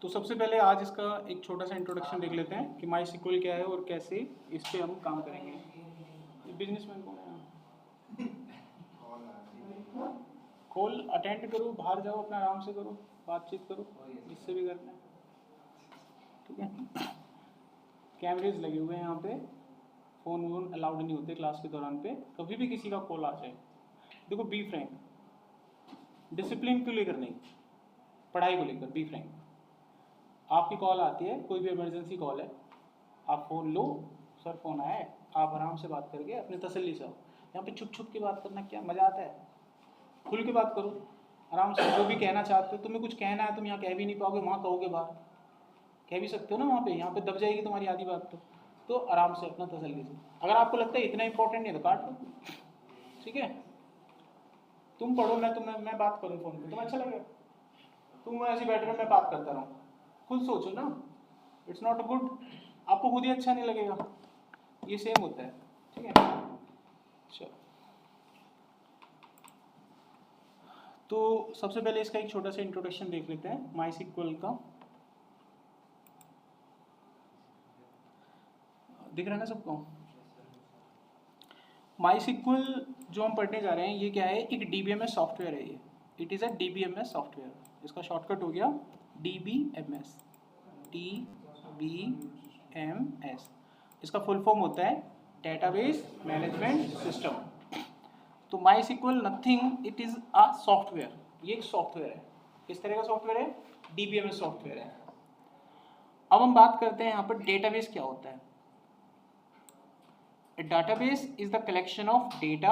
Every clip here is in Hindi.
तो सबसे पहले आज इसका एक छोटा सा इंट्रोडक्शन देख लेते हैं कि माई सिक्वल क्या है और कैसे इस पे हम काम करेंगे। बिजनेसमैन कौन है? कॉल अटेंड करो, बाहर जाओ, अपना आराम से करो, बातचीत करो, जिससे भी करना है, ठीक है। कैमरेज लगे हुए हैं यहाँ पे, फ़ोन वोन अलाउड नहीं होते क्लास के दौरान पे। कभी भी किसी का कॉल आ जाए, देखो बी फ्रैंक, डिसिप्लिन को लेकर नहीं, पढ़ाई को लेकर बी फ्रैंक। आपकी कॉल आती है, कोई भी इमरजेंसी कॉल है, आप फ़ोन लो, सर फ़ोन आया है, आप आराम से बात करके अपने तसल्ली से आओ। यहाँ पे छुप छुप के बात करना क्या मज़ा आता है? खुल के बात करो, आराम से। जो भी कहना चाहते हो, तुम्हें कुछ कहना है, तुम यहाँ कह भी नहीं पाओगे, वहाँ कहोगे बाहर, कह भी सकते हो ना वहाँ पे। यहाँ पे दब जाएगी तुम्हारी आधी बात तो आराम से अपना तसल्ली से। अगर आपको लगता है इतना इंपॉर्टेंट नहीं है तो काट लो, ठीक है। तुम पढ़ो, मैं बात करूँ फ़ोन पे, तुम्हें अच्छा लगेगा? तुम ऐसे बैठ रहे हो, मैं बात करता रहूँ, खुद सोचो ना, इट्स नॉट गुड। आपको खुद ही अच्छा नहीं लगेगा। ये सेम होता है, ठीक है। चलो, तो सबसे पहले इसका एक छोटा सा इंट्रोडक्शन देख लेते हैं माई सिक्वल का। दिख रहा है ना सबको? माई सिक्वल जो हम पढ़ने जा रहे हैं, ये क्या है? एक DBMS सॉफ्टवेयर है ये। It is a DBMS software. इसका शॉर्टकट हो गया DBMS, DBMS। इसका फुल फॉर्म होता है डेटाबेस मैनेजमेंट सिस्टम। तो MySQL nothing, it is a software. ये एक सॉफ्टवेयर है। किस तरह का सॉफ्टवेयर है? DBMS सॉफ्टवेयर है। अब हम बात करते हैं यहाँ पर डेटाबेस क्या होता है। A database is the collection of data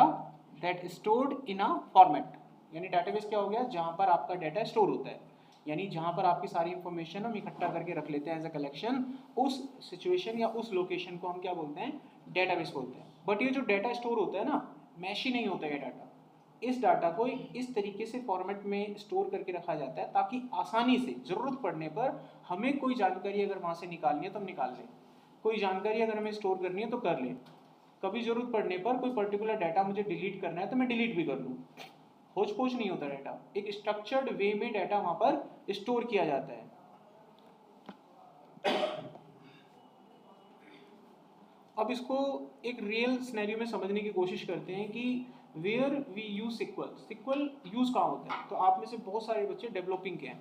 that is stored in a format। यानी database क्या हो गया? जहाँ पर आपका डाटा स्टोर होता है, यानी जहाँ पर आपकी सारी इंफॉर्मेशन हम इकट्ठा करके रख लेते हैं एज अ कलेक्शन। उस सिचुएशन या उस लोकेशन को हम क्या बोलते हैं? डेटाबेस बोलते हैं। बट ये जो डाटा स्टोर होता है ना, मैशी नहीं होता है डाटा। इस डाटा को इस तरीके से फॉर्मेट में स्टोर करके रखा जाता है ताकि आसानी से ज़रूरत पड़ने पर हमें कोई जानकारी अगर वहाँ से निकालनी है तो हम निकाल लें, कोई जानकारी अगर हमें स्टोर करनी है तो कर लें। कभी जरूरत पड़ने पर कोई पर्टिकुलर डाटा मुझे डिलीट करना है तो मैं डिलीट भी कर लूँ। खोज पोज नहीं होता डाटा, एक स्ट्रक्चर्ड वे में डाटा वहाँ पर स्टोर किया जाता है। अब इसको एक रियल सिनेरियो में समझने की कोशिश करते हैं कि where we use SQL use कहाँ होता है। तो आप में से बहुत सारे बच्चे डेवलपिंग के हैं,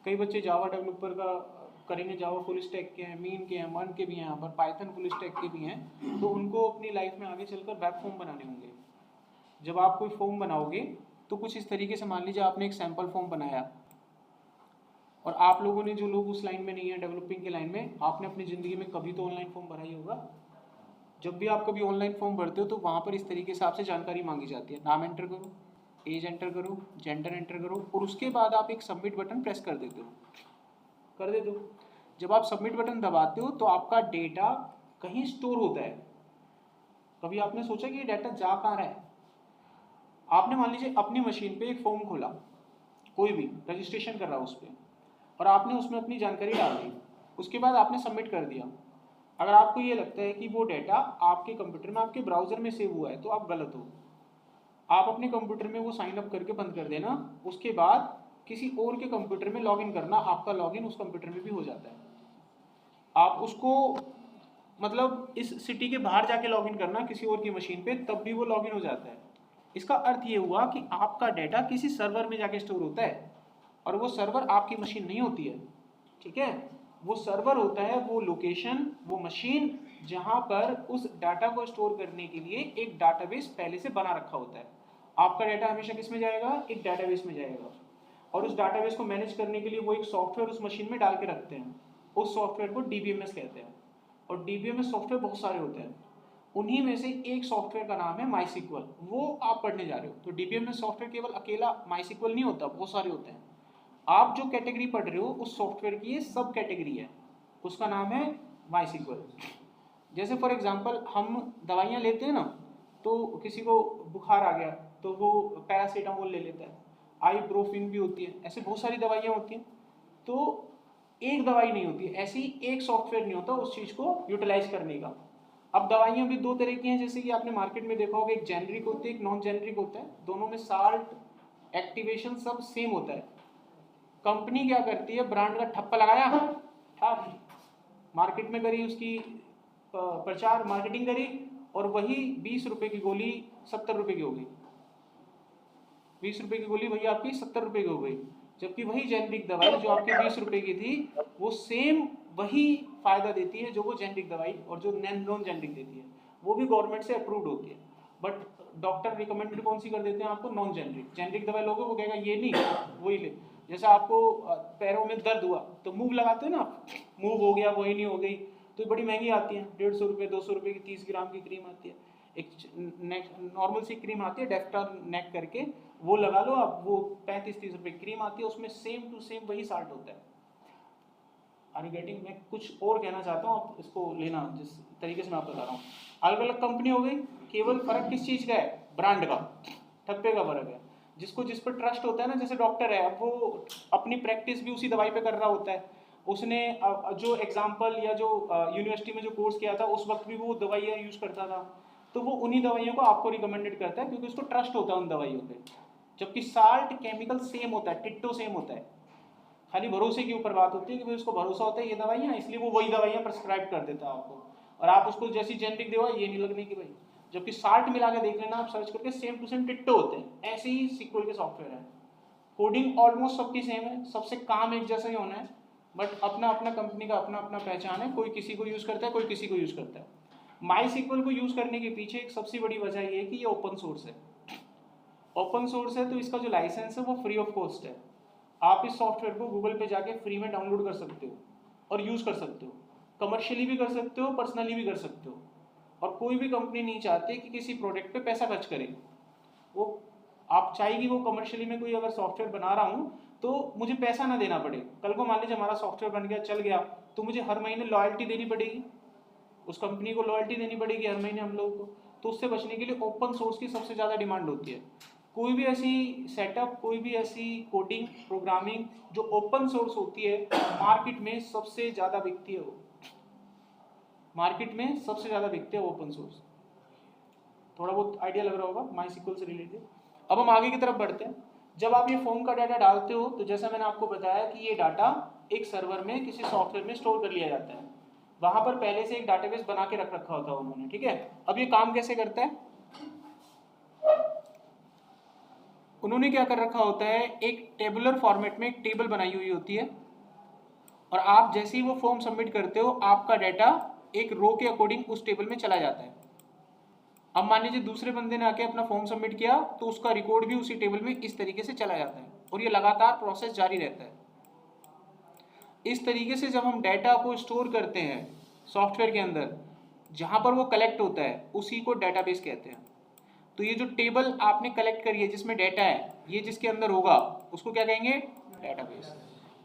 कई बच्चे जावा डेवलपर का करेंगे, जावा फुल स्टैक के हैं, मीन के हैं, मन के भी हैं, यहाँ पर पाइथन फुल स्टैक के भी हैं। तो उनको अपनी लाइफ में आगे चलकर वेब फॉर्म बनाने होंगे। जब आप कोई फॉर्म बनाओगे तो कुछ इस तरीके से, मान लीजिए आपने एक सैम्पल फॉर्म बनाया, और आप लोगों ने, जो लोग उस लाइन में नहीं है डेवलपिंग के लाइन में, आपने अपनी ज़िंदगी में कभी तो ऑनलाइन फॉर्म भरा ही होगा। जब भी आप कभी ऑनलाइन फॉर्म भरते हो तो वहाँ पर इस तरीके से आपसे जानकारी मांगी जाती है। नाम एंटर करो, एज एंटर करो, जेंडर एंटर करो, और उसके बाद आप एक सबमिट बटन प्रेस कर देते हो, कर देते हो। जब आप सबमिट बटन दबाते हो तो आपका डेटा कहीं स्टोर होता है। कभी आपने सोचा कि ये डाटा जा कहाँ रहा है? आपने मान लीजिए अपनी मशीन पे एक फॉर्म खोला, कोई भी रजिस्ट्रेशन कर रहा है उस पर, और आपने उसमें अपनी जानकारी डाल दी, उसके बाद आपने सबमिट कर दिया। अगर आपको ये लगता है कि वो डाटा आपके कंप्यूटर में, आपके ब्राउजर में सेव हुआ है, तो आप गलत हो। आप अपने कंप्यूटर में वो साइन अप करके बंद कर देना, उसके बाद किसी और के कंप्यूटर में लॉगिन करना, आपका लॉगिन उस कंप्यूटर में भी हो जाता है। आप उसको, मतलब इस सिटी के बाहर जाके लॉगिन करना किसी और की मशीन पे, तब भी वो लॉगिन हो जाता है। इसका अर्थ ये हुआ कि आपका डाटा किसी सर्वर में जाके स्टोर होता है, और वो सर्वर आपकी मशीन नहीं होती है, ठीक है। वो सर्वर होता है वो लोकेशन, वो मशीन, जहां पर उस डाटा को स्टोर करने के लिए एक डाटाबेस पहले से बना रखा होता है। आपका डाटा हमेशा किस में जाएगा? एक डाटाबेस में जाएगा, और उस डाटाबेस को मैनेज करने के लिए वो एक सॉफ्टवेयर उस मशीन में डाल के रखते हैं। उस सॉफ्टवेयर को DBMS कहते हैं। और DBMS सॉफ्टवेयर बहुत सारे होते हैं, उन्हीं में से एक सॉफ्टवेयर का नाम है माई सिक्वल। वो आप पढ़ने जा रहे हो। तो DBMS सॉफ्टवेयर केवल अकेला माई सिक्वल नहीं होता, बहुत सारे होते हैं। आप जो कैटेगरी पढ़ रहे हो उस सॉफ्टवेयर की ये सब कैटेगरी है, उसका नाम है माई सिक्वल। जैसे फॉर एग्जांपल हम दवाइयाँ लेते हैं ना, तो किसी को बुखार आ गया तो वो पैरासीटामोल ले लेता है, आईब्रोफिन भी होती है, ऐसे बहुत सारी दवाइयाँ होती हैं। तो एक दवाई नहीं होती, ऐसी एक सॉफ्टवेयर नहीं होता उस चीज़ को यूटिलाइज करने का। अब दवाइयाँ भी दो तरह की हैं, जैसे कि आपने मार्केट में देखा होगा, एक जेनरिक होती है, एक नॉन जेनरिक होता है। दोनों में साल्ट, एक्टिवेशन सब सेम होता है, कंपनी क्या करती है, ब्रांड का ठप्पा लगाया, ठप मार्केट में करी उसकी प्रचार मार्केटिंग करी, और वही 20 रुपए की गोली 70 रुपए की हो गई। 20 रुपए की गोली वही आपकी 70 रुपए की हो गई, जबकि वही जेनरिक दवाई जो आपके 20 रुपए की थी वो सेम वही फायदा देती है जो वो जेनरिक दवाई और जो नॉन जेनरिक देती है, वो भी गवर्नमेंट से अप्रूव्ड होती है। बट डॉक्टर रिकमेंडेड कौन सी कर देते हैं आपको, नॉन जेनरिक। जेनरिक दवाई लोगे वो कहेगा ये नहीं, वही ले। जैसे आपको पैरों में दर्द हुआ तो मूव लगाते हो ना, मूव हो गया वही नहीं हो गई, तो बड़ी महंगी आती है, 150 रुपये 200 रुपये की 30 ग्राम की क्रीम आती है। एक नॉर्मल सी क्रीम आती है डेफ्टा नेक करके, वो लगा लो आप, वो 35-30 रुपये क्रीम आती है, उसमें सेम टू सेम वही साल्ट होता है। Are you getting? मैं कुछ और कहना चाहता हूँ, आप इसको लेना जिस तरीके से मैं आपको बता रहा हूँ। अलग अलग कंपनी हो गई, केवल फर्क किस चीज़ का है, ब्रांड का, ठप्पे का फर्क है। जिसको जिस पर ट्रस्ट होता है ना, जैसे डॉक्टर है, अब वो अपनी प्रैक्टिस भी उसी दवाई पे कर रहा होता है, उसने जो एग्जाम्पल या जो यूनिवर्सिटी में जो कोर्स किया था उस वक्त भी वो दवाइयाँ यूज़ करता था, तो वो उन्हीं दवाइयों को आपको रिकमेंडेड करता है क्योंकि उसको ट्रस्ट होता है उन दवाइयों पे। जबकि साल्ट केमिकल सेम होता है, टिट्टो सेम होता है, खाली भरोसे के ऊपर बात होती है कि भाई उसको भरोसा होता है ये दवाइयाँ, इसलिए वो वही दवाइयाँ प्रेस्क्राइब कर देता है आपको, और आप उसको जैसी जेनरिक दवा ये नहीं लगने की भाई। जबकि साल्ट मिला के देख लेना आप सर्च करके, सेम टू सेम टिट्टो होते हैं। ऐसे ही सिक्वल के सॉफ्टवेयर है, कोडिंग ऑलमोस्ट सबकी सेम है, सबसे काम एक जैसा ही होना है, बट अपना अपना कंपनी का अपना अपना पहचान है, कोई किसी को यूज़ करता है, कोई किसी को यूज़ करता है। माई सिक्वल को यूज़ करने के पीछे एक सबसे बड़ी वजह ये है कि ये ओपन सोर्स है। ओपन सोर्स है तो इसका जो लाइसेंस है वो फ्री ऑफ कॉस्ट है। आप इस सॉफ्टवेयर को गूगल पे जाके फ्री में डाउनलोड कर सकते हो और यूज़ कर सकते हो, कमर्शियली भी कर सकते हो, पर्सनली भी कर सकते हो। और कोई भी कंपनी नहीं चाहती कि किसी प्रोडक्ट पे पैसा खर्च करे, वो आप चाहेगी वो कमर्शियली में कोई अगर सॉफ्टवेयर बना रहा हूँ तो मुझे पैसा ना देना पड़े। कल को मान लीजिए हमारा सॉफ्टवेयर बन गया, चल गया, तो मुझे हर महीने लॉयल्टी देनी पड़ेगी, उस कंपनी को लॉयल्टी देनी पड़ेगी हर महीने हम लोगों को। तो उससे बचने के लिए ओपन सोर्स की सबसे ज़्यादा डिमांड होती है। कोई भी ऐसी सेटअप, कोई भी ऐसी कोडिंग प्रोग्रामिंग जो ओपन सोर्स होती है, मार्केट में सबसे ज़्यादा बिकती है, वो मार्केट में सबसे ज़्यादा बिकते हैं ओपन सोर्स। थोड़ा बहुत आइडिया लग रहा होगा माई सिक्वल से रिलेटेड। अब हम आगे की तरफ बढ़ते हैं। जब आप ये फॉर्म का डाटा डालते हो तो जैसा मैंने आपको बताया कि ये डाटा एक सर्वर में किसी सॉफ्टवेयर में स्टोर कर लिया जाता है, वहां पर पहले से एक डाटाबेस बना के रख रखा होता है उन्होंने, ठीक है। अब ये काम कैसे करता है, उन्होंने क्या कर रखा होता है, एक टेबुलर फॉर्मेट में एक टेबल बनाई हुई होती है, और आप जैसे ही वो फॉर्म सबमिट करते हो आपका डाटा एक रो के अकॉर्डिंग उस टेबल में चला जाता है। अब मान लीजिए दूसरे बंदे ने आके अपना फॉर्म सबमिट किया तो उसका रिकॉर्ड भी उसी टेबल में इस तरीके से चला जाता है, और ये लगातार प्रोसेस जारी रहता है। इस तरीके से जब हम डाटा को स्टोर करते हैं सॉफ्टवेयर के अंदर, जहाँ पर वो कलेक्ट होता है उसी को डाटाबेस कहते हैं। तो ये जो टेबल आपने कलेक्ट करी है जिसमें डाटा है, ये जिसके अंदर होगा उसको क्या कहेंगे, डाटाबेस।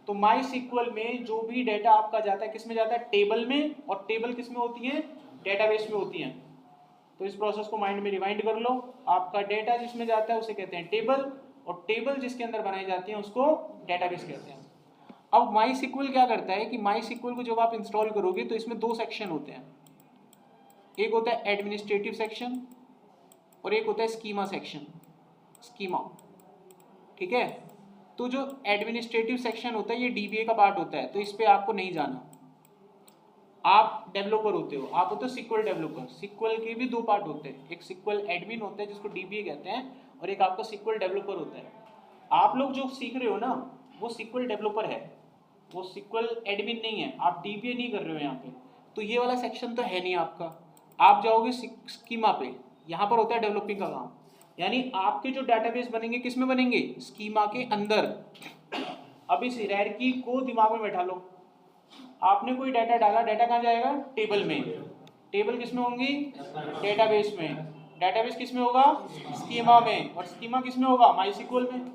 तो माई सिक्वल में जो भी डाटा आपका जाता है किस में जाता है, टेबल में, और टेबल किस में होती है, डाटाबेस में होती है। तो इस प्रोसेस को माइंड में रिवाइंड कर लो, आपका डेटा जिसमें जाता है उसे कहते हैं टेबल, और टेबल जिसके अंदर बनाई जाती है उसको डेटाबेस कहते हैं। अब माई सिक्वल क्या करता है कि माई सिक्वल को जब आप इंस्टॉल करोगे तो इसमें दो सेक्शन होते हैं, एक होता है एडमिनिस्ट्रेटिव सेक्शन और एक होता है स्कीमा सेक्शन, स्कीमा, ठीक है। तो जो एडमिनिस्ट्रेटिव सेक्शन होता है ये डीबीए का पार्ट होता है, तो इस पे आपको नहीं जाना। आप डेवलपर होते हो, आप होते हो सिक्वल डेवलपर। सिक्वल के भी दो पार्ट होते हैं, एक सिक्वल एडमिन होता है जिसको डीबीए कहते हैं, और एक आपका सिक्वल डेवलपर होता है। आप लोग जो सीख रहे हो ना वो सिक्वल डेवलपर है, वो सिक्वल एडमिन नहीं है, आप डीबीए नहीं कर रहे हो यहाँ पे। तो ये वाला सेक्शन तो है नहीं आपका, आप जाओगे स्कीमा पे, यहाँ पर होता है डेवलपिंग का काम। यानी आपके जो डाटाबेस बनेंगे किस में बनेंगे, स्कीमा के अंदर। अब इस हायरार्की को दिमाग में बैठा लो, आपने कोई डाटा डाला, डाटा कहाँ जाएगा, टेबल में, टेबल किस में होंगी, डेटाबेस में, डेटाबेस किस में होगा, स्कीमा में, और स्कीमा किस में होगा, माई सिक्वल में।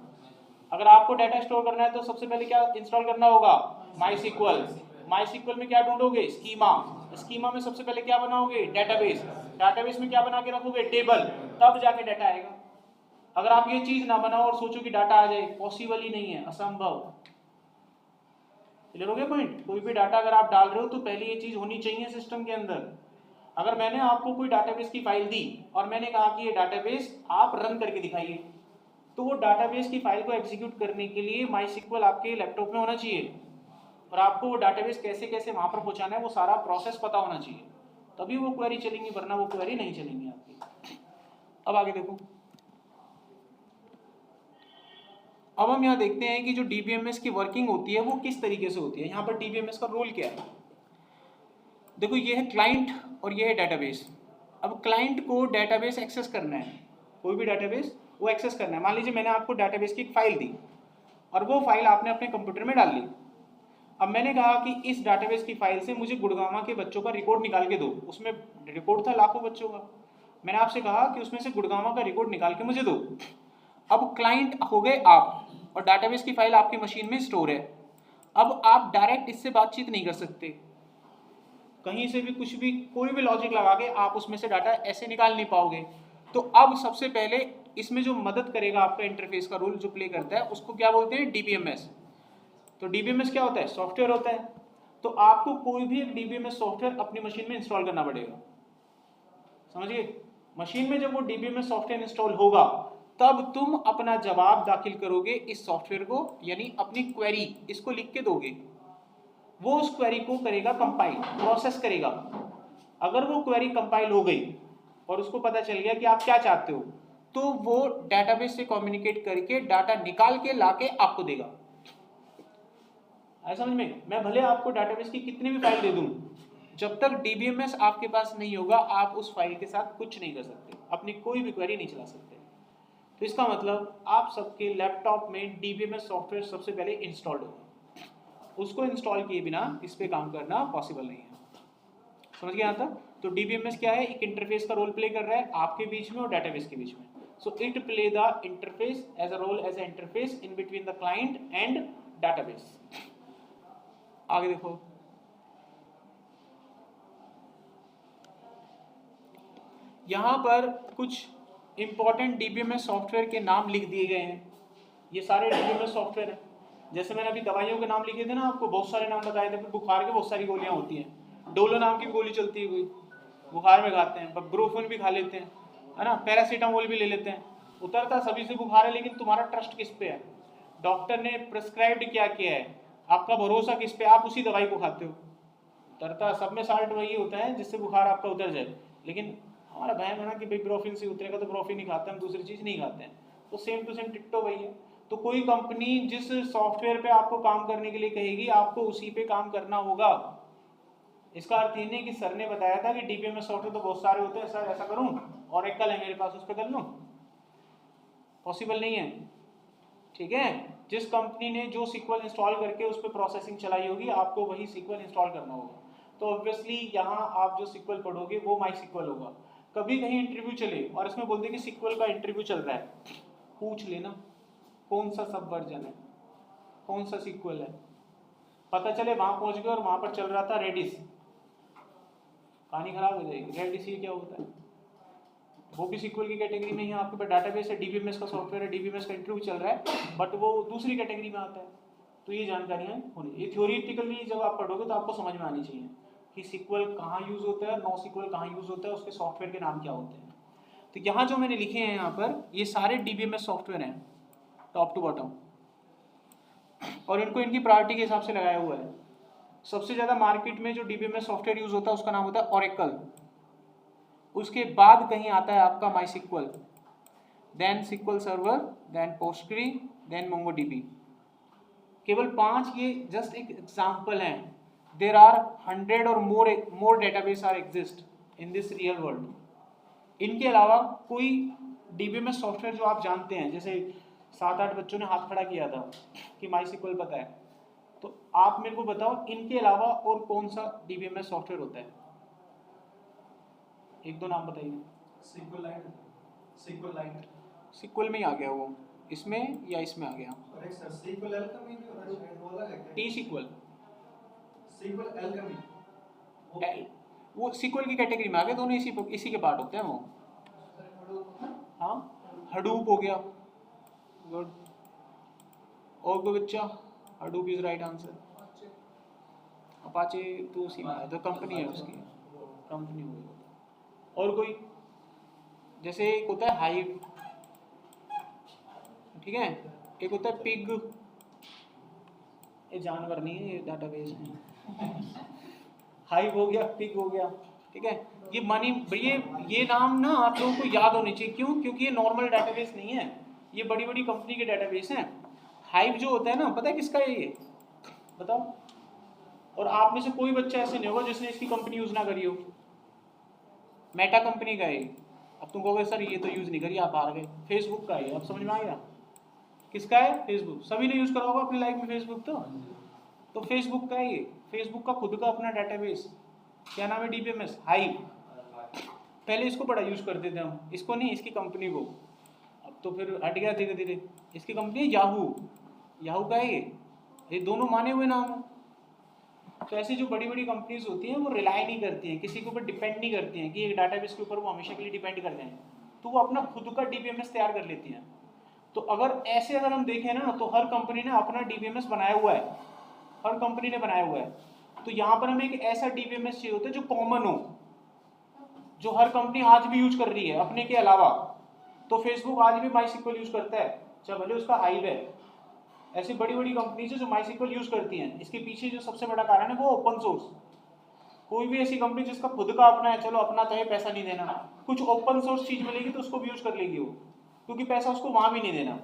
अगर आपको डाटा स्टोर करना है तो सबसे पहले क्या इंस्टॉल करना होगा, माई सिक्वल। माई सिक्वल में क्या ढूंढोगे, स्कीमा। स्कीमा में सबसे पहले क्या बनाओगे, डाटाबेस। डाटाबेस में क्या बना के रखोगे, टेबल, तब जाके डाटा आएगा। अगर आप ये चीज ना बनाओ और सोचो कि डाटा आ जाए, पॉसिबल ही नहीं है, असंभव। क्लियर हो गया पॉइंट। कोई भी डाटा अगर आप डाल रहे हो तो पहले ये चीज होनी चाहिए सिस्टम के अंदर। अगर मैंने आपको कोई डाटाबेस की फाइल दी और मैंने कहा कि ये डाटाबेस आप रन करके दिखाइए, तो वो डाटाबेस की फाइल को एग्जीक्यूट करने के लिए MySQL आपके लैपटॉप में होना चाहिए, और आपको वो डाटाबेस कैसे कैसे वहाँ पर पहुँचाना है वो सारा प्रोसेस पता होना चाहिए, तभी वो क्वेरी चलेंगी, वरना वो क्वेरी नहीं चलेंगी आपकी। अब आगे देखो, अब हम यहाँ देखते हैं कि जो DBMS की वर्किंग होती है वो किस तरीके से होती है। यहाँ पर DBMS का रोल क्या है, देखो ये है क्लाइंट और ये है डेटाबेस। अब क्लाइंट को डेटाबेस एक्सेस करना है, कोई भी डेटाबेस वो एक्सेस करना है। मान लीजिए मैंने आपको डेटाबेस की एक फाइल दी और वो फाइल आपने अपने कंप्यूटर में डाल ली। अब मैंने कहा कि इस डाटाबेस की फाइल से मुझे गुड़गांव के बच्चों का रिकॉर्ड निकाल के दो। उसमें रिकॉर्ड था लाखों बच्चों का, मैंने आपसे कहा कि उसमें से गुड़गांव का रिकॉर्ड निकाल के मुझे दो। अब क्लाइंट हो गए आप, और डाटाबेस की फाइल आपकी मशीन में स्टोर है। अब आप डायरेक्ट इससे बातचीत नहीं कर सकते, कहीं से भी कुछ भी कोई भी लॉजिक लगा के आप उसमें से डाटा ऐसे निकाल नहीं पाओगे। तो अब सबसे पहले इसमें जो मदद करेगा आपका इंटरफेस का रोल जो प्ले करता है उसको क्या बोलते हैं, DBMS। तो DBMS क्या होता है, सॉफ्टवेयर होता है। तो आपको कोई भी एक DBMS सॉफ्टवेयर अपनी मशीन में इंस्टॉल करना पड़ेगा, समझिए। मशीन में जब वो DBMS सॉफ्टवेयर इंस्टॉल होगा तब तुम अपना जवाब दाखिल करोगे इस सॉफ्टवेयर को, यानी अपनी क्वेरी इसको लिख के दोगे, वो उस क्वेरी को करेगा कंपाइल, प्रोसेस करेगा। अगर वो क्वेरी कंपाइल हो गई और उसको पता चल गया कि आप क्या चाहते हो, तो वो डेटाबेस से कम्युनिकेट करके डाटा निकाल के लाके आपको देगा। ऐसा समझ में, मैं भले आपको डेटाबेस की कितनी भी फाइल दे दूं, जब तक DBMS आपके पास नहीं होगा आप उस फाइल के साथ कुछ नहीं कर सकते, अपनी कोई भी क्वेरी नहीं चला सकते। तो इसका मतलब आप सबके लैपटॉप में DBMS सॉफ्टवेयर सबसे पहले इंस्टॉल्ड होगा, उसको इंस्टॉल किए बिना इस पे काम करना पॉसिबल नहीं है। समझ गया यहाँ तक। तो DBMS क्या है, एक इंटरफेस का रोल प्ले कर रहा है आपके बीच में और डेटाबेस के बीच में। So it play the interface as a role as a interface in between the client and database. आगे देखो, यहाँ पर कुछ इंपॉर्टेंट DBMS सॉफ्टवेयर के नाम लिख दिए गए हैं। ये सारे DBMS सॉफ्टवेयर हैं। जैसे मैंने अभी दवाइयों के नाम लिखे थे ना, आपको बहुत सारे नाम बताए थे, बुखार के बहुत सारी गोलियां होती हैं। डोलो नाम की गोली चलती है कोई, बुखार में खाते हैं। ब्रोफेन भी खा लेते हैं, है ना, पैरासीटामोल भी ले लेते हैं। उतरता सभी से बुखार है, लेकिन तुम्हारा ट्रस्ट किस पे है, डॉक्टर ने प्रिस्क्राइब्ड क्या किया है, आपका भरोसा किस पे, आप उसी दवाई को खाते हो। उतरता सब में साल्ट वही होता है जिससे बुखार आपका उतर जाए, लेकिन हमारा बहन है ना कि भाई ब्रोफिन से उतरेगा तो ब्रोफिन ही खाते हैं, हम दूसरी चीज़ नहीं खाते हैं। तो सेम टू सेम टिट्टो वही है। तो कोई कंपनी जिस सॉफ्टवेयर पे आपको काम करने के लिए कहेगी आपको उसी पे काम करना होगा। इसका अर्थ ये नहीं कि सर ने बताया था कि DBMS सॉफ्टवेयर तो बहुत सारे होते हैं, सर ऐसा करूं ओरेकल है मेरे पास उस पर कर लूं, पॉसिबल नहीं है। ठीक है, जिस कंपनी ने जो SQL इंस्टॉल करके उस पर प्रोसेसिंग चलाई होगी आपको वही SQL इंस्टॉल करना होगा। तो ऑब्वियसली यहाँ आप जो SQL पढ़ोगे वो MySQL होगा। कभी कहीं इंटरव्यू चले और इसमें बोलते कि SQL का इंटरव्यू चल रहा है, पूछ लेना कौन सा सब वर्जन है, कौन सा SQL है। पता चले वहां पहुंच गए और वहां पर चल रहा था रेडिस, कहानी खराब हो जाएगी। रेडिस ये क्या होता है, वो भी SQL की कैटेगरी में ही, आपके पास डाटाबेस है, DBMS का सॉफ्टवेयर है, DBMS का इंटरव्यू चल रहा है, बट वो दूसरी कैटेगरी में आता है। तो ये जानकारियाँ होनी, ये थ्योरेटिकली जब आप पढ़ोगे तो आपको समझ में आनी चाहिए कि SQL कहाँ यूज़ होता है, NoSQL कहाँ यूज़ होता है, उसके सॉफ्टवेयर के नाम क्या होते हैं। तो यहाँ जो मैंने लिखे हैं यहाँ पर ये सारे DBMS सॉफ्टवेयर हैं टॉप टू बॉटम, और इनको इनकी प्रायोरिटी के हिसाब से लगाया हुआ है। सबसे ज़्यादा मार्केट में जो DBMS सॉफ्टवेयर यूज़ होता है उसका नाम होता है ओरेकल, उसके बाद कहीं आता है आपका MySQL, then SQL server, then Postgre, then MongoDB। केवल 5 ये जस्ट एक एग्जाम्पल हैं। देर आर 100 और more database are exist in this real world. इनके अलावा कोई DBMS सॉफ्टवेयर जो आप जानते हैं, जैसे 7-8 बच्चों ने हाथ खड़ा किया था कि MySQL पता है, तो आप मेरे को बताओ इनके अलावा और कौन सा DBMS सॉफ्टवेयर होता है, एक दो नाम बताइए। SQL में ही आ गया वो, इसमें या इसमें आ गया T-SQL, वो SQL की कैटेगरी में आ गया, दोनों इसी के पार्ट होते हैं वो। हाँ, हडूप हो गया, गुड। और कोई बच्चा, Hadoop is right answer. Apache तो उसी में है, तो कंपनी है उसकी, कंपनी हो गई। और कोई, जैसे एक होता है हाइव, ठीक है। एक होता है पिग, ये जानवर नहीं है, ये डाटाबेस है। हाइव हो गया, पिग हो गया, ठीक है। ये मनी, ये नाम ना आप लोगों को याद होने चाहिए। क्यों? क्योंकि ये नॉर्मल डाटाबेस नहीं है, ये बड़ी बड़ी कंपनी के डाटाबेस हैं। हाइव जो होता है ना, पता है किसका है ये? बताओ। और आप में से कोई बच्चा ऐसे नहीं होगा जिसने इसकी कंपनी यूज ना करी हो। मेटा कंपनी का है। अब तुम कहोगे सर ये तो यूज नहीं करी, आप हार गए। फेसबुक का है, अब समझ में आ गया किसका है? फेसबुक। सभी ने यूज करा होगा अपनी लाइफ में फेसबुक। तो फेसबुक का है ये। फेसबुक का खुद का अपना डाटाबेस, क्या नाम है? DBMS, hive. पहले इसको बड़ा यूज करते थे हम, इसको नहीं, इसकी कंपनी को। अब तो फिर हट गया धीरे धीरे। इसकी कंपनी है याहू। याहू का है ये दोनों माने हुए नाम है। तो ऐसी जो बड़ी बड़ी कंपनीज होती हैं वो रिलाई नहीं करती हैं, किसी के ऊपर डिपेंड नहीं करती हैं कि एक डाटाबेस के ऊपर वो हमेशा के लिए डिपेंड कर जाएं, तो वो अपना खुद का डीबीएमएस तैयार कर लेती हैं। तो अगर हम देखें ना, तो हर कंपनी ने अपना डीबीएमएस बनाया हुआ है, हर कंपनी ने बनाया हुआ है। तो यहाँ पर हमें एक ऐसा डीबीएमएस चाहिए होता है जो कॉमन हो, जो हर कंपनी आज भी यूज कर रही है अपने के अलावा। तो फेसबुक आज भी माईसीक्वल यूज करता है, चाहे भले उसका हाइव है। ऐसी बड़ी बड़ी कंपनीज है जो माईसीक्वल यूज करती हैं। इसके पीछे जो सबसे बड़ा कारण है वो ओपन सोर्स। कोई भी ऐसी कंपनी जिसका खुद का अपना है, चलो अपना तो है, पैसा नहीं देना, कुछ ओपन सोर्स चीज मिलेगी तो उसको भी यूज कर लेगी वो, क्योंकि पैसा उसको वहां भी नहीं देना।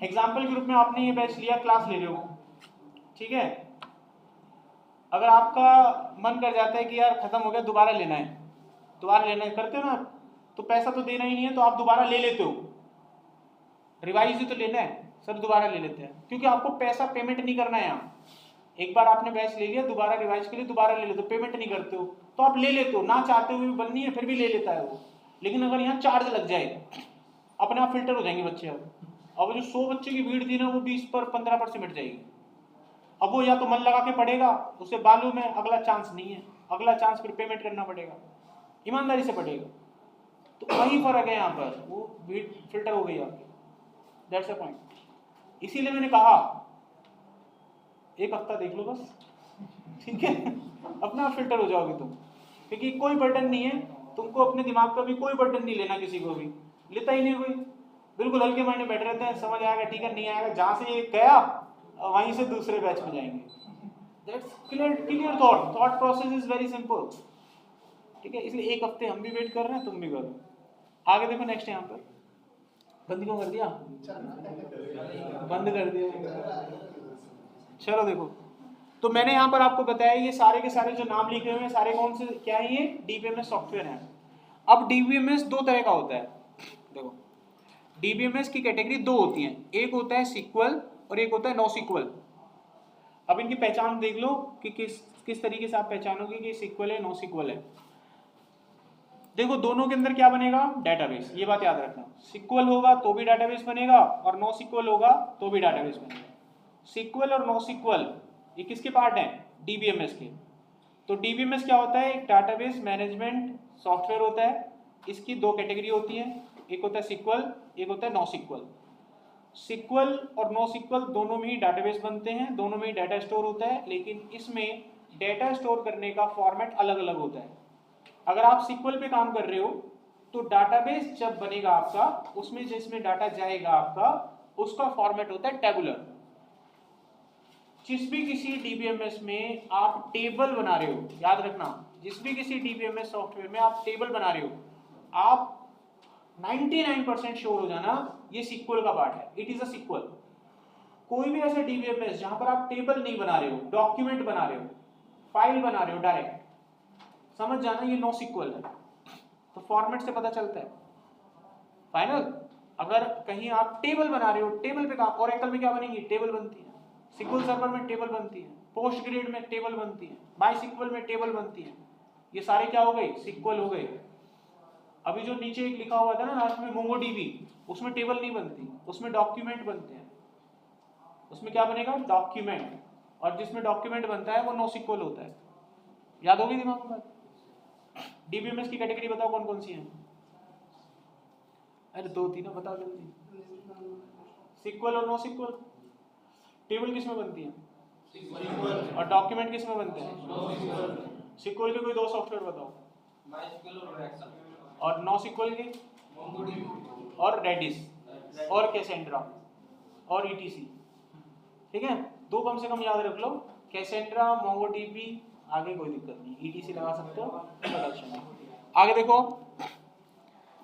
एग्जाम्पल के रूप में आपने ये बैच लिया, क्लास ले रहे हो, ठीक है। अगर आपका मन कर जाता है कि यार खत्म हो गया, दोबारा लेना है, दोबारा लेना है, करते हो ना, तो पैसा तो देना ही नहीं है, तो आप दोबारा ले लेते हो। रिवाइज ही तो लेना है, सर दोबारा ले लेते हैं, क्योंकि आपको पैसा पेमेंट नहीं करना है यहाँ। एक बार आपने बैच ले लिया, दोबारा रिवाइज के लिए दोबारा ले लेते हो, पेमेंट नहीं करते हो, तो आप ले लेते हो, ना चाहते हुए भी बननी है फिर भी ले लेता है वो। लेकिन अगर यहाँ चार्ज लग जाए, अपने आप फिल्टर हो जाएंगे बच्चे। अब जो 100 बच्चे की भीड़ थी ना, वो 20 पर 15 पर सिमट जाएगी। अब वो या तो मन लगा के पढ़ेगा, उसे मालूम है अगला चांस नहीं है, अगला चांस फिर पेमेंट करना पड़ेगा, ईमानदारी से पढ़ेगा। तो वही फर्क है यहाँ पर, वो भीड़ फिल्टर हो गई आपकी। That's a point. इसीलिए मैंने कहा एक हफ्ता देख लो बस, ठीक है, अपना फिल्टर हो जाओगे तुम, क्योंकि कोई बर्डन नहीं है तुमको, अपने दिमाग का भी कोई बर्डन नहीं लेना, किसी को भी लेता ही नहीं कोई। बिल्कुल हल्के मायने बैठ रहते हैं, समझ आएगा ठीक है, नहीं आएगा, जहां से ये गया वहीं से दूसरे बैच में जाएंगे। That's clear thought process is very simple, ठीक है। इसलिए एक हफ्ते हम भी वेट कर रहे हैं, तुम भी करो। आगे देखो नेक्स्ट, यहाँ पर बंद क्यों कर दिया? बंद कर दिया। चलो देखो, तो मैंने यहाँ पर आपको बताया ये सारे के सारे जो नाम लिखे हुए हैं सारे कौन से, क्या है ये? डीबीएमएस सॉफ्टवेयर है। अब डीबीएमएस दो तरह का होता है। देखो, डीबीएमएस की कैटेगरी दो होती हैं, एक होता है सीक्वल और एक होता है नो सीक्वल। अब इनकी पहचान देख लो कि किस तरीके से आप पहचानोगे कि सीक्वल है नो सीक्वल है। देखो, दोनों के अंदर क्या बनेगा? डाटाबेस। ये बात याद रखना, सीक्वल होगा तो भी डाटाबेस बनेगा और नो सीक्वल होगा तो भी डाटाबेस बनेगा। सीक्वल और नो सीक्वल ये किसके पार्ट हैं? डीबीएमएस के। तो डीबीएमएस क्या होता है? एक डाटाबेस मैनेजमेंट सॉफ्टवेयर होता है। इसकी दो कैटेगरी होती है, एक होता है सीक्वल, एक होता है नो सीक्वल। सीक्वल और नो सीक्वल दोनों में ही डाटाबेस बनते हैं, दोनों में ही डाटा स्टोर होता है, लेकिन इसमें डाटा स्टोर करने का फॉर्मेट अलग अलग होता है। अगर आप सीक्वल पे काम कर रहे हो तो डाटाबेस जब बनेगा आपका, उसमें जिसमें डाटा जाएगा आपका, उसका फॉर्मेट होता है टेबुलर। जिस भी किसी डीबीएमएस में आप टेबल बना रहे हो, याद रखना, जिस भी किसी डीबीएमएस सॉफ्टवेयर में आप टेबल बना रहे हो, आप 99% श्योर हो जाना ये सीक्वल का पार्ट है, इट इज अ सीक्वल। कोई भी ऐसा डीबीएमएस जहां पर आप टेबल नहीं बना रहे हो, डॉक्यूमेंट बना रहे हो, फाइल बना रहे हो डायरेक्ट, समझ जाना ये नो सीक्वल है। तो फॉर्मेट से पता चलता है फाइनल। अगर कहीं आप टेबल बना रहे हो, टेबल पे काम, ओरेकल में क्या बनेगी? टेबल बनती है, सीक्वल सर्वर में टेबल बनती है, पोस्टग्रेड में टेबल बनती है, माईसीक्वल में टेबल बनती है। ये सारे क्या हो गए? सीक्वल हो गए। अभी जो नीचे एक लिखा हुआ था ना लास्ट में मोंगोडीबी, उसमें टेबल नहीं बनती, उसमें डॉक्यूमेंट बनते हैं। उसमें क्या बनेगा? डॉक्यूमेंट। और जिसमें डॉक्यूमेंट बनता है वो नो सीक्वल होता है। याद होगी दिमाग में? डीबीएमएस की कैटेगरी बताओ कौन कौन सी है? अरे दो तीन बताओ जल्दी। सीक्वल और नो सीक्वल। टेबल किस में बनती है? सीक्वल। और डॉक्यूमेंट किस में बनते हैं? No SQL. सीक्वल के कोई दो सॉफ्टवेयर बताओ। माईसीक्वल और एक्सेल। और नो सीक्वल के? मोंगोडीबी और रेडिस। और कैसेंड्रा और ईटीसी, ठीक है, दो कम से कम याद रख लो, कैसेंड्रा, मोंगोडीबी, आगे कोई दिक्कत नहीं, ईटीसी लगा सकते हो, प्रोडक्शन। आगे देखो,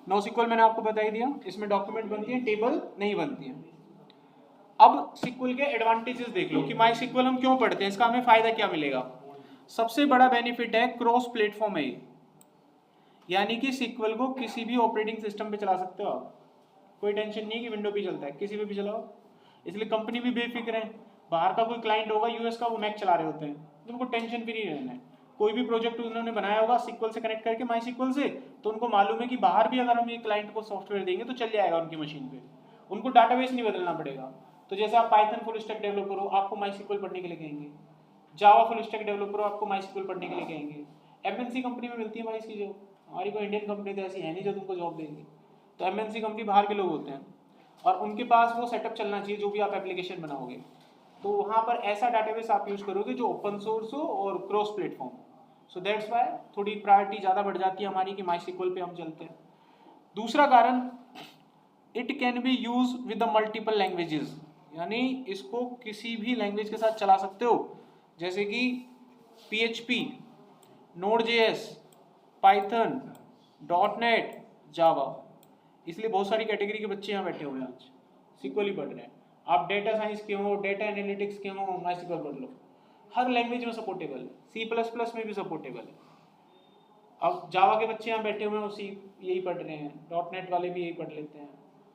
NoSQL मैंने आपको बता ही दिया, इसमें डॉक्यूमेंट बनती है, टेबल नहीं बनती है। अब SQL के एडवांटेजेस देख लो कि MySQL हम क्यों पढ़ते हैं, इसका हमें फायदा क्या मिलेगा। सबसे बड़ा बेनिफिट है क्रॉस प्लेटफॉर्म है, यानी कि SQL को किसी भी ऑपरेटिंग सिस्टम पे चला सकते हो आप, कोई टेंशन नहीं है कि विंडो पे चलता है, किसी पे भी चलाओ, इसलिए कंपनी भी बेफिक्र है। बाहर का कोई क्लाइंट होगा यूएस का, वो मैक चला रहे होते हैं, तो उनको टेंशन फ्री रहना है। कोई भी प्रोजेक्ट उन्होंने बनाया होगा SQL से कनेक्ट करके MySQL से, तो उनको मालूम है कि बाहर भी अगर हम ये क्लाइंट को सॉफ्टवेयर देंगे तो चल जाएगा उनकी मशीन पे, उनको डाटाबेस नहीं बदलना पड़ेगा। तो जैसे आप पाइथन फुल स्टैक डेवलपर हो, आपको MySQL पढ़ने के लिए कहेंगे, जावा फुल स्टैक डेवलपर हो, आपको MySQL पढ़ने के लिए कहेंगे। MNC कंपनी में मिलती है भाई इसकी जॉब, हमारी कोई इंडियन कंपनी तो ऐसी है नहीं जो तुमको जॉब देंगी। तो MNC कंपनी बाहर के लोग होते हैं और उनके पास वो सेटअप चलना चाहिए जो भी आप एप्लीकेशन बनाओगे, तो वहाँ पर ऐसा डाटाबेस आप यूज़ करोगे जो ओपन सोर्स हो और cross platform. So that's why थोड़ी प्रायोरिटी ज़्यादा बढ़ जाती है हमारी कि MySQL पे हम चलते हैं। दूसरा कारण, it can be use with the multiple languages, यानी इसको किसी भी लैंग्वेज के साथ चला सकते हो, जैसे कि PHP, Node.js, पाइथन, .NET, जावा। इसलिए बहुत सारी कैटेगरी के बच्चे यहाँ बैठे हुए हैं आज, SQL ही पढ़ रहे हैं। आप डेटा साइंस के हो, डेटा एनालिटिक्स के हो, MySQL पढ़ लो, हर लैंग्वेज में सपोर्टेबल है, C++ में भी सपोर्टेबल है। अब जावा के बच्चे यहाँ बैठे हुए हैं, उसी यही पढ़ रहे हैं, .NET वाले भी यही पढ़ लेते हैं,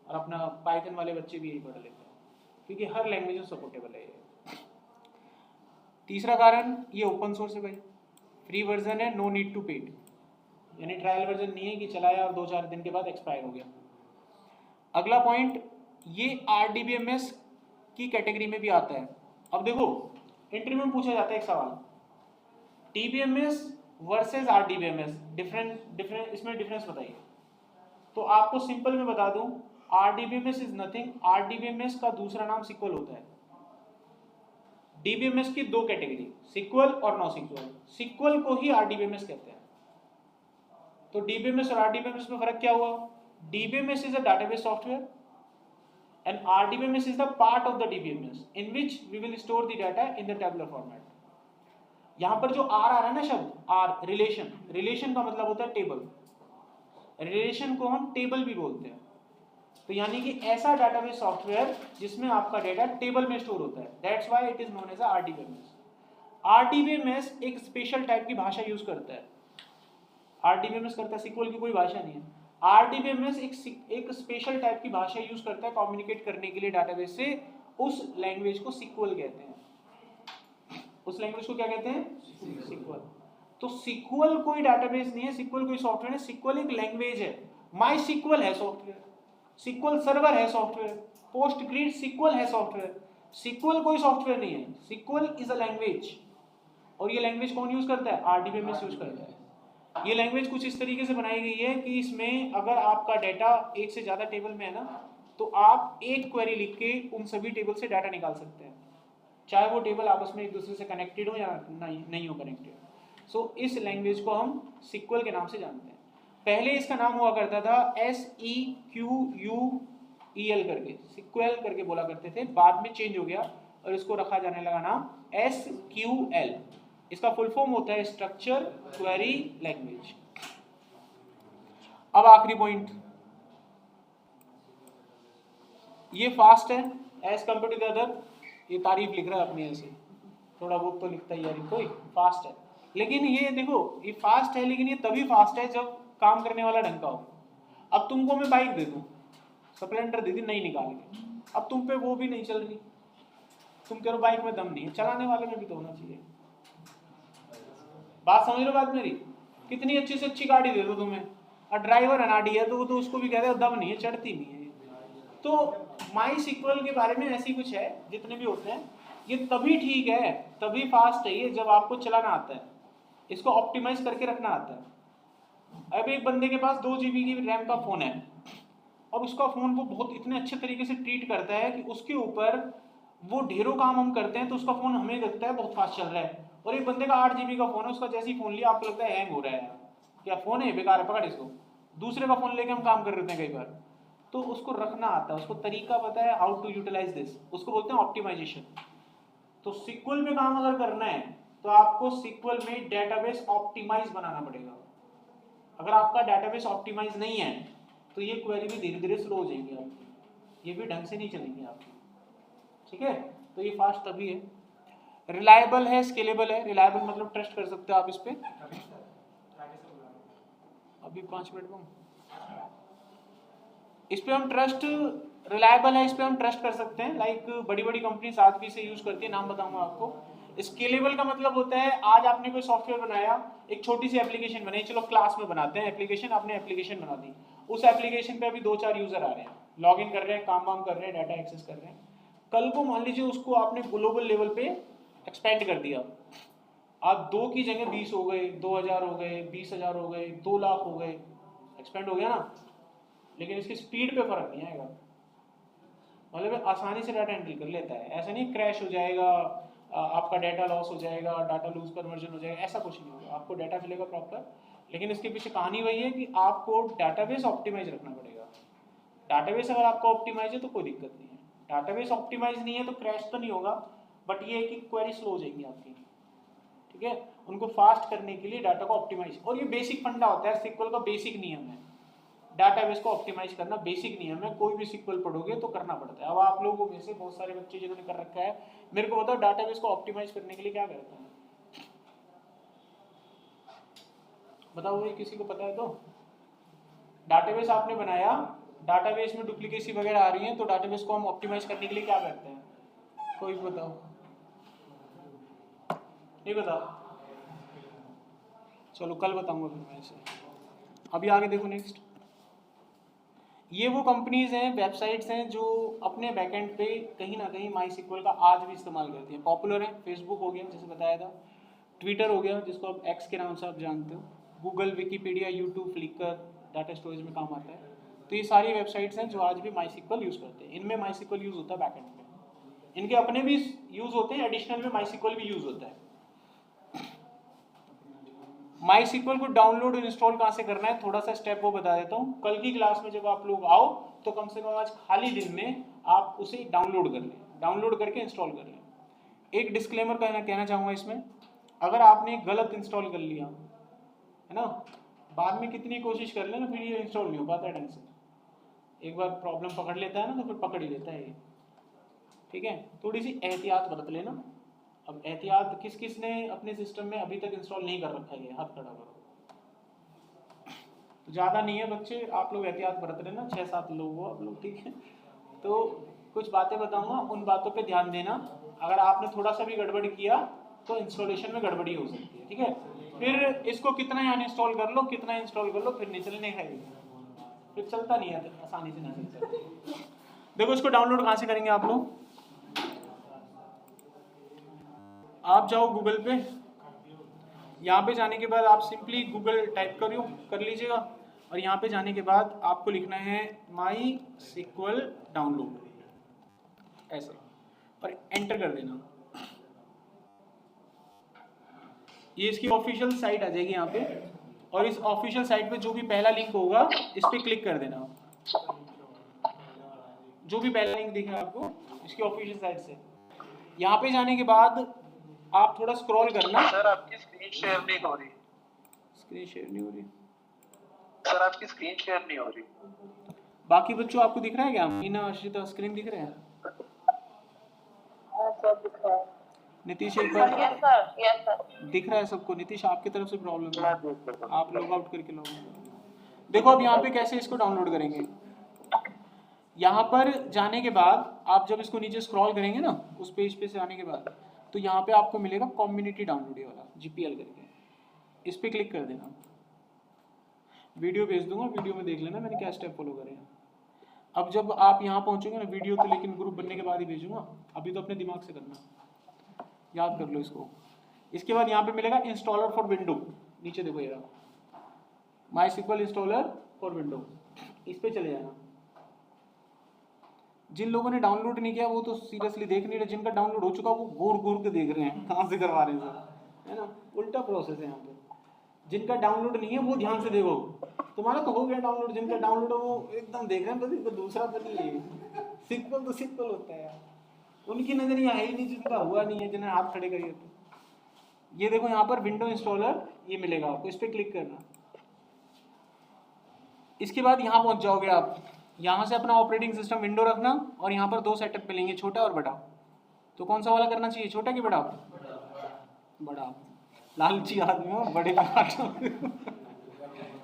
और अपना पाइथन वाले बच्चे भी यही पढ़ लेते हैं, क्योंकि हर लैंग्वेज में सपोर्टेबल है ये। तीसरा कारण, ये ओपन सोर्स है भाई, फ्री वर्जन है, नो नीड टू पेड, यानी ट्रायल वर्जन नहीं है कि चलाया और 2-4 दिन के बाद एक्सपायर हो गया। अगला पॉइंट, ये RDBMS की कैटेगरी में भी आता है। अब देखो इंटरव्यू में पूछा जाता है एक सवाल, TBMS वर्सेस RDBMS, डिफरेंट इसमें डिफरेंस बताइए। तो आपको सिंपल में बता दूं, RDBMS इज नथिंग, RDBMS का दूसरा नाम SQL होता है। DBMS की दो कैटेगरी, SQL और NoSQL, SQL को ही RDBMS कहते हैं। तो DBMS और RDBMS में फर्क क्या हुआ? DBMS is a database software and RDBMS is the part of the DBMS in which we will store the data in the tabular format. यहाँ पर जो R आ रहा है ना शब्द, R रिलेशन, रिलेशन का मतलब होता है टेबल, रिलेशन को हम टेबल भी बोलते हैं। तो यानी कि ऐसा डाटाबेस सॉफ्टवेयर जिसमें आपका डेटा टेबल में स्टोर होता है, that's why it is known as RDBMS। RDBMS एक स्पेशल टाइप की भाषा यूज करता है, RDBMS करता है, SQL की कोई भाषा नहीं है। RDBMS एक स्पेशल टाइप की भाषा यूज करता है कम्युनिकेट करने के लिए डाटाबेस से, उस लैंग्वेज को SQL कहते हैं। उस लैंग्वेज को क्या कहते हैं? SQL। तो SQL कोई डाटाबेस नहीं है, SQL कोई सॉफ्टवेयर है, SQL एक लैंग्वेज है। MySQL है सॉफ्टवेयर, SQL सर्वर है सॉफ्टवेयर, PostgreSQL SQL है सॉफ्टवेयर। SQL कोई सॉफ्टवेयर नहीं है, SQL इज अ लैंग्वेज। और ये लैंग्वेज कौन यूज करता है? RDBMS यूज करता है। ये लैंग्वेज कुछ इस तरीके से बनाई गई है कि इसमें अगर आपका डाटा एक से ज्यादा टेबल में है ना, तो आप एक क्वेरी लिख के उन सभी टेबल से डाटा निकाल सकते हैं, चाहे वो टेबल आपस में एक दूसरे से कनेक्टेड हो या नहीं हो कनेक्टेड। सो इस लैंग्वेज को हम SQL के नाम से जानते हैं। पहले इसका नाम हुआ करता था SEQUEL करके, SQL करके बोला करते थे, बाद में चेंज हो गया और इसको रखा जाने लगा नाम SQL। इसका फुल फॉर्म होता है स्ट्रक्चर क्वेरी लैंग्वेज। अब आखिरी पॉइंट, ये फास्ट है as compare to the other, ये तारीफ लिख रहा है अपनी ऐसे, थोड़ा बहुत तो लिखता ही यार, कोई फास्ट है। लेकिन ये देखो, ये फास्ट है लेकिन ये तभी फास्ट है जब काम करने वाला ढंग का हो। अब तुमको मैं बाइक दे दूं, स्प्लेंडर दे दी नई निकाल के, अब तुम पे वो भी नहीं चल रही, तुम कह रहे बाइक में दम नहीं है, चलाने वाले में भी तो होना चाहिए। बात समझ लो बात मेरी, कितनी अच्छी से अच्छी गाड़ी दे दो तुम्हें और ड्राइवर अनाड़ी है तो उसको भी कहते हैं दम नहीं है, चढ़ती नहीं है। तो MySQL के बारे में ऐसी कुछ है, जितने भी होते हैं ये तभी ठीक है, तभी फास्ट है ये जब आपको चलाना आता है, इसको ऑप्टिमाइज करके रखना आता है। अब एक बंदे के पास 2 GB की रैम का फोन है और उसका फोन वो बहुत इतने अच्छे तरीके से ट्रीट करता है कि उसके ऊपर वो ढेरों काम हम करते हैं तो उसका फोन हमें लगता है बहुत फास्ट चल रहा है। और एक बंदे का 8 GB का फोन है, उसका जैसे ही फोन लिया आपको लगता है हैंग हो रहा है, क्या फोन है बेकार है, पकड़ इसको। दूसरे का फोन लेके हम काम कर रहे हैं कई बार। तो उसको रखना आता है, उसको तरीका पता है हाउ टू यूटिलाइज दिस, उसको बोलते हैं ऑप्टिमाइजेशन। तो सिक्वल में काम अगर करना है तो आपको सिक्वल में डेटाबेस ऑप्टिमाइज बनाना पड़ेगा। अगर आपका डेटाबेस ऑप्टिमाइज नहीं है तो ये क्वेरी भी धीरे धीरे स्लो हो जाएंगी आपकी, ये भी ढंग से नहीं चलेंगी आपकी, ठीक है। तो ये फास्ट तभी है, रिलायबल है, स्केलेबल है। रिलायबल मतलब ट्रस्ट कर सकते हो आप इस पे। अभी 5 मिनट में इस पे हम ट्रस्ट, रिलायबल है, इस पे हम ट्रस्ट कर सकते हैं। लाइक बड़ी बड़ी कंपनी साथ भी से यूज करती है, नाम बताऊंगा आपको। स्केलेबल का मतलब होता है आज आपने कोई सॉफ्टवेयर बनाया, एक छोटी सी एप्लीकेशन बनाई, चलो क्लास में बनाते हैं एप्लीकेशन, आपने एप्लीकेशन बना दी, उस एप्लीकेशन पे अभी 2-4 यूजर आ रहे हैं, लॉग इन कर रहे हैं, काम वाम कर रहे हैं, डाटा एक्सेस कर रहे हैं। कल को मान लीजिए उसको आपने ग्लोबल लेवल पे एक्सपेंड कर दिया, आप 2 की जगह 20 हो गए, 2000 हो गए, 20,000 हो गए, 2 लाख हो गए, एक्सपेंड हो गया ना। लेकिन इसकी स्पीड पे फर्क नहीं आएगा, मतलब आसानी से डाटा एंट्री कर लेता है, ऐसा नहीं क्रैश हो जाएगा, आपका डाटा लॉस हो जाएगा, डाटा लूज कन्वर्जन हो जाएगा, ऐसा कुछ नहीं होगा, आपको डाटा मिलेगा प्रॉपर। लेकिन इसके पीछे कहानी वही है कि आपको डाटाबेस ऑप्टिमाइज रखना पड़ेगा। डाटाबेस अगर आपका ऑप्टिमाइज है तो कोई दिक्कत नहीं है, डाटाबेस ऑप्टिमाइज नहीं है तो क्रैश तो नहीं होगा, बट ये है कि क्वेरी स्लो हो जाएंगी आपकी, ठीक है। उनको फास्ट करने के लिए डाटा को ऑप्टिमाइज, और ये बेसिक फंडा होता है, सिक्वल का बेसिक नियम है, डाटाबेस को ऑप्टिमाइज करना बेसिक नियम है। कोई भी सिक्वल पढ़ोगे तो करना पड़ता है। अब आप लोगों में से बहुत सारे बच्चे जिन्होंने कर रखा है, मेरे को बताओ डाटाबेस को ऑप्टिमाइज करने के लिए क्या करते हैं, बताओ भाई, किसी को पता है तो। डाटाबेस आपने बनाया, डाटाबेस में डुप्लीकेसी वगैरह आ रही है, तो डाटाबेस को हम ऑप्टिमाइज करने के लिए क्या करते हैं, कोई बताओ, नहीं बता, चलो कल बताऊंगा फिर मैं इसे। अभी आगे देखो नेक्स्ट, ये वो कंपनीज हैं, वेबसाइट्स हैं जो अपने बैकएंड पे कहीं ना कहीं माई सिक्वल का आज भी इस्तेमाल करती हैं। पॉपुलर है, फेसबुक हो गया जैसे बताया था, ट्विटर हो गया जिसको आप एक्स के नाम से आप जानते हो, Google, Wikipedia, YouTube, Flickr, data storage में काम आता है। तो ये सारी वेबसाइट्स हैं जो आज भी माई सिक्वल यूज़ करते हैं, इनमें माई सिक्वल यूज़ होता है बैकएंड में, इनके अपने भी यूज़ होते हैं, एडिशनल में माई सिक्वल भी यूज़ होता है। माई सिक्वल को डाउनलोड और इंस्टॉल कहाँ से करना है, थोड़ा सा स्टेप वो बता देता हूँ। कल की क्लास में जब आप लोग आओ तो कम से कम आज खाली दिन में आप उसे डाउनलोड कर लें, डाउनलोड करके इंस्टॉल कर लें। एक डिस्क्लेमर कहना चाहूँगा इसमें, अगर आपने गलत इंस्टॉल कर लिया है ना, बाद में कितनी कोशिश कर लेना फिर ये इंस्टॉल नहीं हो पाता है ढंग से। एक बार प्रॉब्लम पकड़ लेता है ना तो फिर पकड़ ही लेता है ये, ठीक है। थोड़ी सी एहतियात बरत लेना। अब एहतियात किस किस ने अपने सिस्टम में अभी तक इंस्टॉल नहीं कर रखा है, हाथ खड़ा करो। ज़्यादा नहीं है बच्चे, आप लोग एहतियात बरत लेना, 6-7 लोग हो आप लोग, ठीक है। तो कुछ बातें बताऊंगा, उन बातों पे ध्यान देना। अगर आपने थोड़ा सा भी गड़बड़ किया तो इंस्टॉलेशन में गड़बड़ी हो सकती है, ठीक है। फिर इसको कितना यहाँ इंस्टॉल कर लो, कितना इंस्टॉल कर लो, फिर नहीं चलने का, फिर चलता नहीं है आसानी से, नहीं चलता। देखो इसको डाउनलोड कहाँ से करेंगे आप लोग, आप जाओ गूगल पे, यहाँ पे जाने के बाद आप सिंपली गूगल टाइप कर लीजिएगा, और यहाँ पे जाने के बाद आपको लिखना है माई सिक्वल डाउनलोड ऐसे, और एंटर कर देना। ये इसकी ऑफिशियल साइट आ जाएगी यहाँ पे, और इस ऑफिशियल साइट पे जो भी पहला लिंक होगा इस पे क्लिक कर देना। जो भी पहला लिंक दिखा आपको इसकी ऑफिशियल साइट से, यहाँ पे जाने के बाद आप थोड़ा स्क्रॉल करना। सर आपकी स्क्रीन शेयर नहीं हो रही, स्क्रीन शेयर नहीं हो रही सर आपकी स्क्रीन शेयर नहीं हो रही। बाकी बच्चों आपको दिख रहा है क्या, मीना, अर्शिता, स्क्रीन दिख रहा है? सर दिख रहा है। नीतीश एक बार, यस सर दिख रहा है सबको? नीतीश आपकी तरफ से प्रॉब्लम है, आप लॉग आउट करके लॉग आउट। देखो अब यहाँ पे कैसे इसको डाउनलोड करेंगे, यहाँ पर जाने के बाद आप जब इसको नीचे स्क्रॉल करेंगे ना उस पेज पे से आने के बाद, तो यहाँ पे आपको मिलेगा कम्युनिटी डाउनलोड वाला GPL करके, इस पे क्लिक कर देना। वीडियो भेज दूंगा, वीडियो में देख लेना मैंने क्या स्टेप फॉलो करे हैं। अब जब आप यहाँ पहुँचोगे ना, वीडियो तो लेकिन ग्रुप बनने के बाद ही भेजूंगा, अभी तो अपने दिमाग से करना, याद कर लो इसको। इसके बाद यहाँ पे मिलेगा इंस्टॉलर फॉर विंडो, नीचे देखो ये माई सिक्वल इंस्टॉलर फॉर विंडो, इस पे चले जाना। जिन लोगों ने डाउनलोड नहीं किया वो तो सीरियसली देख नहीं रहे, जिनका डाउनलोड हो चुका वो घूर घूर के देख रहे हैं कहाँ से करवा रहे हैं, है ना, उल्टा प्रोसेस है यहाँ पे। जिनका डाउनलोड नहीं है वो ध्यान से देखो, तुम्हारा तो हो गया डाउनलोड, जिनका डाउनलोड हो वो एकदम देख रहे हैं, तो दूसरा तो नहीं है, सिक्वल तो सिक्वल होता है यार, उनकी नजरिया है ही नहीं, जिनका हुआ नहीं है, जिन्हें हाथ खड़े करिए। तो ये देखो यहाँ पर विंडो इंस्टॉलर ये मिलेगा आपको, इस पर क्लिक करना। इसके बाद यहाँ पहुँच जाओगे आप, यहाँ से अपना ऑपरेटिंग सिस्टम विंडो रखना, और यहाँ पर दो सेटअप मिलेंगे, छोटा और बड़ा। तो कौन सा वाला करना चाहिए, छोटा कि बड़ा? बड़ा। लालची आदमी हो, बड़े का काटो।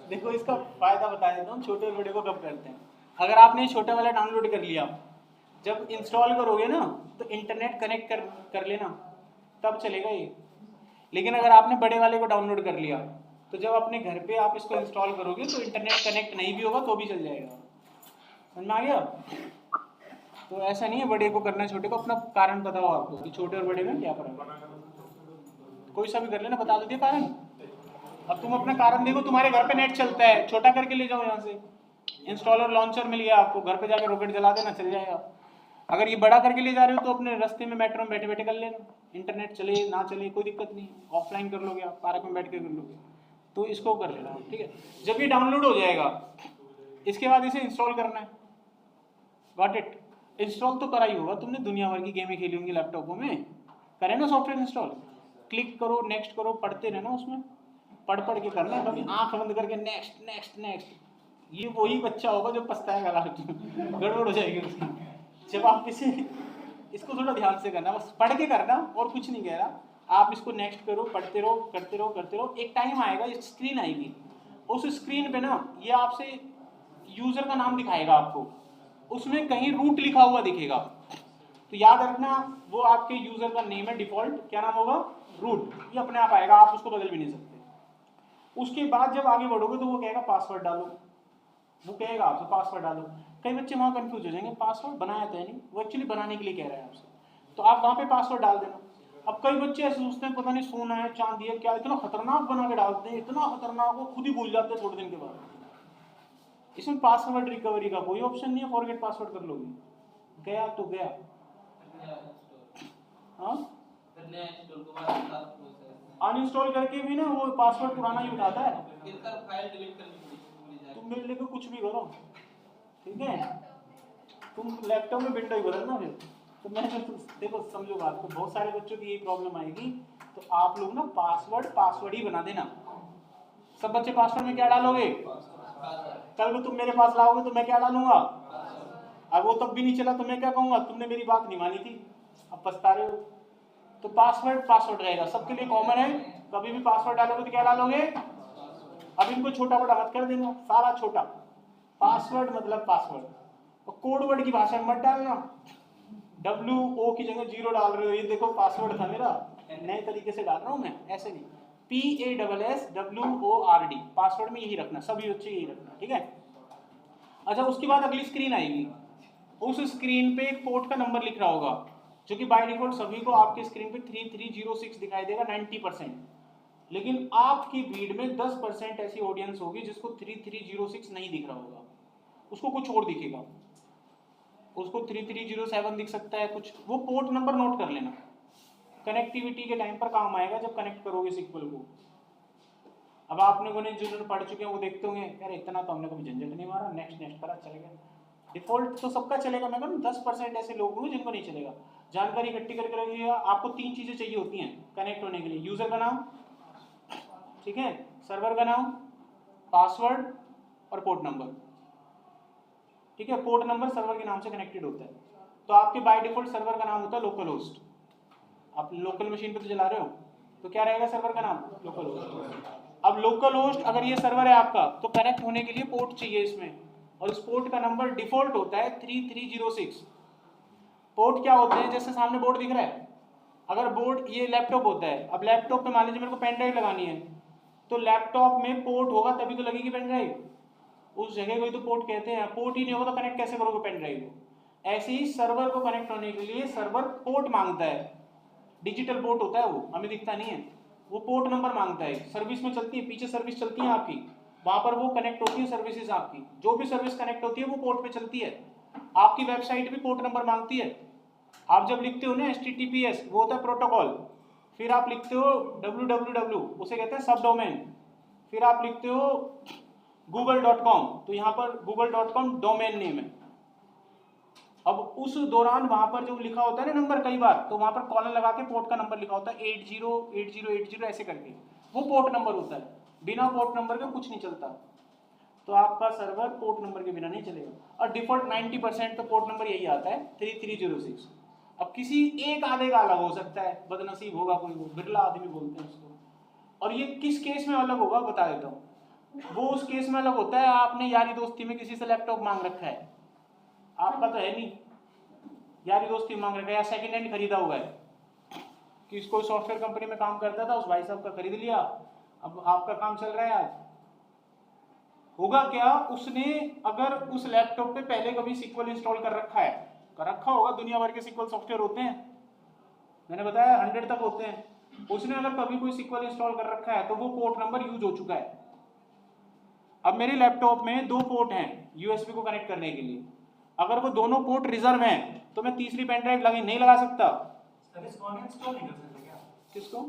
देखो इसका फायदा बता देता हूँ, छोटे और बड़े को कब करते हैं। अगर आपने छोटा वाला डाउनलोड कर लिया, जब इंस्टॉल करोगे ना तो इंटरनेट कनेक्ट कर लेना, तब चलेगा ये। लेकिन अगर आपने बड़े वाले को डाउनलोड कर लिया, तो जब अपने घर पे आप इसको इंस्टॉल करोगे तो इंटरनेट कनेक्ट नहीं भी होगा तो भी चल जाएगा। समझ में आ गया? तो ऐसा नहीं है बड़े को करना है छोटे को, अपना कारण बताओ आपको कि छोटे और बड़े में क्या फर्क है। कोई सा भी कर लेना, बता दो दिया कारण। अब तुम अपना कारण देखो, तुम्हारे घर पे नेट चलता है, छोटा करके ले जाओ यहाँ से, इंस्टॉलर लॉन्चर मिल गया आपको, घर पे जाकर रॉकेट जला देना, चल जाएगा। अगर ये बड़ा करके ले जा रहे हो तो अपने रास्ते में मेट्रो में बैठे बैठे कर लेना, इंटरनेट चले ना चले कोई दिक्कत नहीं, ऑफलाइन कर लोगे आप, पार्क में बैठ के कर लोगे, तो इसको कर लेना, ठीक है। जब ये डाउनलोड हो जाएगा, इसके बाद इसे इंस्टॉल करना है। Got it? इंस्टॉल तो करा ही होगा तुमने, दुनिया भर की गेमें खेली होंगी लैपटॉपों में, करे ना सॉफ्टवेयर इंस्टॉल। क्लिक करो, नेक्स्ट करो, पढ़ते रहना उसमें, पढ़ के करना, कभी आंख बंद करके नेक्स्ट नेक्स्ट नेक्स्ट। ये वही बच्चा होगा जो पछताएगा लास्ट में, गड़बड़ हो जाएगी उसकी। जब आप इसको थोड़ा ध्यान से करना, बस पढ़ के करना, और कुछ नहीं कह रहा। आप इसको नेक्स्ट करो, पढ़ते रहो, करते रहो, करते रहो। एक टाइम आएगा, एक स्क्रीन आएगी, उस स्क्रीन पे ना ये आपसे यूजर का नाम दिखाएगा आपको, उसमें कहीं रूट लिखा हुआ दिखेगा, तो याद रखना वो आपके यूजर का नेम है डिफॉल्ट, क्या नाम होगा? रूट। ये अपने आप आएगा, आप उसको बदल भी नहीं सकते। उसके बाद जब आगे बढ़ोगे तो वो कहेगा पासवर्ड डालो, वो कहेगा आपसे पासवर्ड डालो। कई बच्चे वहाँ कंफ्यूज हो जाएंगे, पासवर्ड बनाया था नहीं, वो एक्चुअली बनाने के लिए कह रहा है आपसे, तो आप वहाँ पे पासवर्ड डाल देना। अब कई बच्चे ऐसे सोचते हैं पता नहीं सोना है चांदी है क्या, इतना खतरनाक बना के डालते हैं, इतना खतरनाक, वो खुद ही भूल जाते हैं थोड़े दिन के बाद। इसमें पासवर्ड रिकवरी का कोई ऑप्शन नहीं है, फॉरगेट पासवर्ड कर लोगे, गया तो गया। हाँ, अनइंस्टॉल करके भी ना वो पासवर्ड पुराना ही उठाता है, तुम मेरे लेके कुछ भी करो, ठीक है, तुम लैपटॉप में विंडो ही बदलना फिर। तो मैं देखो समझो बात को, बहुत सारे बच्चों की यही प्रॉब्लम आएगी, तो आप लोग ना पासवर्ड ही बना देना। सब बच्चे पासवर्ड में क्या डालोगे? कल को तुम मेरे पास लाओगे तो मैं क्या डालूंगा? अब वो तब भी नहीं चला तो मैं क्या कहूंगा? तुमने मेरी बात नहीं मानी थी, अब पछता रहे हो। तो पासवर्ड रहेगा, सबके लिए कॉमन है। कभी भी पासवर्ड डालोगे तो क्या डालोगे? अब इनको छोटा बड़ा मत कर देना, सारा छोटा। पासवर्ड मतलब पासवर्ड, और कोड वर्ड की भाषा में मत डालना। WO की जगह 0 डाल रहे हो, ये देखो पासवर्ड था मेरा, नए तरीके से डाल रहा हूं मैं, ऐसे नहीं। PASSWORD, पासवर्ड में यही रखना, सभी बच्चे यही रखना, ठीक है। अच्छा, उसके बाद अगली स्क्रीन आएगी, उस स्क्रीन पे एक पोर्ट का नंबर लिख रहा होगा, जो कि बाय डिफॉल्ट सभी को आपके स्क्रीन पे 3306 दिखाई देगा 90%। लेकिन आपकी भीड़ में 10% ऐसी ऑडियंस होगी जिसको 3306 नहीं दिख रहा होगा, उसको कुछ और दिखेगा, उसको 3307 दिख सकता है कुछ। वो पोर्ट नंबर नोट कर लेना, कनेक्टिविटी के टाइम पर काम आएगा जब कनेक्ट करोगे सिक्वल को। अब आपने को जो पढ़ चुके हैं वो देखते होंगे, यार इतना तो हमने कभी झंझट नहीं मारा, नेक्स्ट करा, चलेगा। डिफॉल्ट तो सबका चलेगा, मैं कहूँ 10% ऐसे लोग होंगे जिनको नहीं चलेगा। जानकारी इकट्ठी करके रखिएगा। आपको 3 चीजें चाहिए होती हैं कनेक्ट होने के लिए, यूजर का नाम, ठीक है, सर्वर का नाम, पासवर्ड और पोर्ट नंबर, ठीक है। पोर्ट नंबर सर्वर के नाम से कनेक्टेड होता है, तो आपके बाय डिफॉल्ट सर्वर का नाम होता है लोकल होस्ट। आप लोकल मशीन पे तो चला रहे हो, तो क्या रहेगा सर्वर का नाम? Local host. अब लोकल होस्ट अगर ये सर्वर है आपका, तो कनेक्ट होने के लिए पोर्ट चाहिए इसमें, और इस पोर्ट का नंबर डिफॉल्ट होता है 3306। पोर्ट क्या होते हैं? जैसे सामने बोर्ड दिख रहा है, अगर बोर्ड ये लैपटॉप होता है, अब लैपटॉप पे मान लीजिए मेरे को पेन ड्राइव लगानी है, तो लैपटॉप में पोर्ट होगा तभी तो लगेगी पेन ड्राइव, उस जगह को ही तो पोर्ट कहते हैं। पोर्ट ही नहीं होगा तो कनेक्ट कैसे करोगे पेन ड्राइव को? ऐसे ही सर्वर को कनेक्ट होने के लिए सर्वर पोर्ट मांगता है, डिजिटल पोर्ट होता है वो, हमें दिखता नहीं है, वो पोर्ट नंबर मांगता है। सर्विस में चलती है, पीछे सर्विस चलती है आपकी, वहां पर वो कनेक्ट होती है सर्विसेज आपकी, जो भी सर्विस कनेक्ट होती है वो पोर्ट पे चलती है। आपकी वेबसाइट भी पोर्ट नंबर मांगती है। आप जब लिखते हो ना HTTPS, वो होता है प्रोटोकॉल, फिर आप लिखते हो www, उसे कहते हैं सब डोमेन, फिर आप लिखते हो google.com, तो यहाँ पर google.com डोमेन नेम है। अब उस दौरान वहां पर जो लिखा होता है ना नंबर, कई बार तो वहां पर कॉलन लगा के पोर्ट का नंबर लिखा होता है 808080 ऐसे करके, वो पोर्ट नंबर होता है। बिना पोर्ट नंबर के कुछ नहीं चलता, तो आपका सर्वर पोर्ट नंबर के बिना नहीं चलेगा। और डिफॉल्ट 90% तो पोर्ट नंबर यही आता है 3306। अब किसी एक आधे का अलग हो सकता है, बदनसीब होगा कोई, वो बिरला आदमी बोलते हैं उसको। और ये किस केस में अलग होगा बता देता हूँ। वो उस केस में अलग होता है, आपने यारी दोस्ती में किसी से लैपटॉप मांग रखा है, आपका तो है नहीं, यारी दोस्ती मांग रखा है, या सेकेंड हैंड खरीदा हुआ है कि इसको सॉफ्टवेयर कंपनी में काम करता था, उस भाई साहब का खरीद लिया, अब आपका काम चल रहा है आज। होगा क्या, उसने अगर उस लैपटॉप पे पहले कभी सिक्वल इंस्टॉल कर रखा है, कर रखा होगा, दुनिया भर के सिक्वल सॉफ्टवेयर होते हैं, मैंने बताया 100 तक होते हैं, उसने अगर कभी कोई सिक्वल इंस्टॉल कर रखा है तो वो पोर्ट नंबर यूज हो चुका है। अब मेरे लैपटॉप में 2 पोर्ट हैं यूएसबी को कनेक्ट करने के लिए, अगर वो दोनों पोर्ट रिजर्व हैं तो मैं तीसरी पेन ड्राइव लगे नहीं लगा सकता। किसको?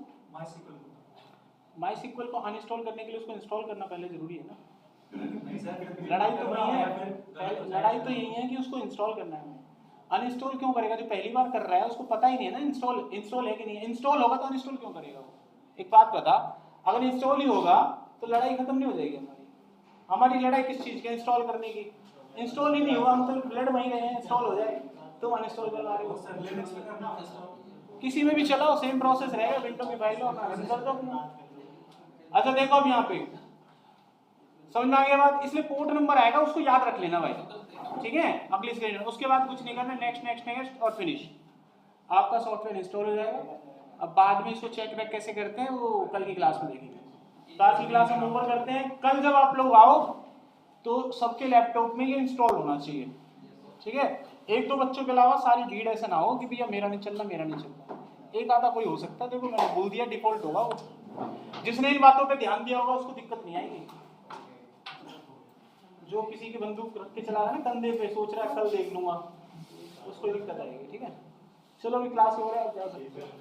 माई को अनइंस्टॉल करने के लिए उसको इंस्टॉल करना पहले जरूरी है ना। लड़ाई तो नहीं है, लड़ाई तो यही है कि उसको इंस्टॉल करना है। अनइंस्टॉल क्यों करेगा? जो पहली बार कर रहा है उसको पता ही नहीं है ना इंस्टॉल है कि नहीं है। इंस्टॉल होगा तो अनइंस्टॉल क्यों करेगा वो? एक बात बता, अगर इंस्टॉल ही होगा तो लड़ाई खत्म नहीं हो जाएगी हमारी लड़ाई किस चीज की? इंस्टॉल करने की। इंस्टॉल ही नहीं हुआ, हम तो लड़ वहीं रहे हैं, इंस्टॉल हो जाए तुम अनइंस्टॉल करवा रहे हो। किसी में भी चलाओ सेम प्रोसेस रहेगा, विंडो की फाइल रन कर दो अपना। अच्छा देखो अब यहाँ पे समझ में आ गया बात। इसलिए पोर्ट नंबर आएगा उसको याद रख लेना भाई, ठीक है। अगली स्क्रीन में उसके बाद कुछ नहीं करना, नेक्स्ट नेक्स्ट नेक्स्ट और फिनिश, आपका सॉफ्टवेयर इंस्टॉल हो जाएगा। अब बाद में इसको चेक बैक कैसे करते हैं वो कल की क्लास में देखेंगे। तो आज की क्लास हम ऊपर करते हैं, कल जब आप लोग आओ तो सबके लैपटॉप में ये इंस्टॉल होना चाहिए, ठीक है। एक दो बच्चों के अलावा सारी भीड़ ऐसा ना हो कि भैया मेरा नहीं चल रहा मेरा नहीं चल रहा, एक आधा कोई हो सकता है। देखो मैंने बोल दिया डिफॉल्ट होगा वो, जिसने इन बातों पे ध्यान दिया होगा उसको दिक्कत नहीं आएगी। जो किसी की बंदूक रख के चला रहा है ना कंधे पे, सोच रहा है कल देख लूंगा, उसको दिक्कत आएगी, ठीक है। चलो अभी क्लास हो रहा है, जा सकते हैं।